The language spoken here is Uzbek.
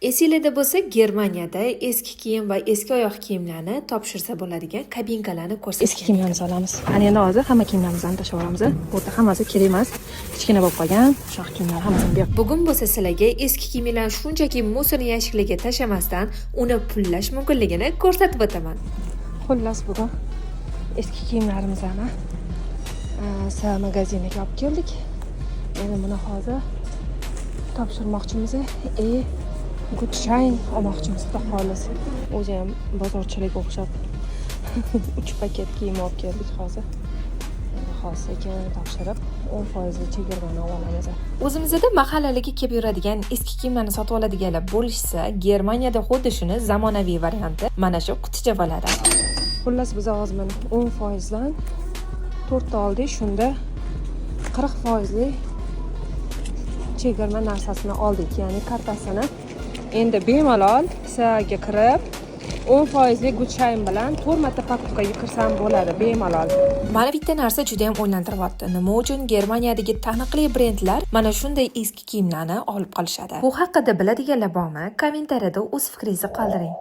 Esingizda bo'lsa, Germaniyada eski kiyim va eski oyoq kiyimlarni topshirsa bo'ladigan kabinkalarni ko'rsatgan. Eski kiyimlarni solamiz. Ana endi hozir hamma kiyimlarimizni tashlab olamiz. Bu yerda hammasi kerak emas. Kichkina bo'lib qolgan shoh kiyimlar hammasini bu yoqqa. Bugun bo'lsa sizlarga eski kiyimlarni shunchaki musor yashikligiga tashlamasdan uni pullash mumkinligini ko'rsatib o'taman. Xullas bugun eski kiyimlarimizni magaziniga olib keldik. Endi buni hozir topshirmoqchimiz. Gutschein olmoqchimiz xudo xolis. O'zi ham bozorchilik o'xshab 3 paket kiyim olib keldik hozir. Endi hozir ekan topshirib 10% chegirmani olamiz. O'zimizda mahallalarga kelib yuradigan eski kiyimlarni sotib oladiganlar bo'lishsa, Germaniyada xuddi shuni zamonaviy varianti mana shu quticha bo'ladi. Xullas biz hozir mana 10% dan 4 ta oldik, shunda 40% chegirma narsasini oldik, ya'ni kartasini. Endi bemalol saga kirib 10% gutschein bilan 4 marta покупкаga kirsam bo'ladi bemalol. Mana bitta narsa juda ham o'ylantiryapti. Nima uchun Germaniyadagi taniqli brendlar mana shunday eski kiyimlarni olib qolishadi? Bu haqida biladiganlar bormi? Kommentariyada o'z fikringizni qoldiring.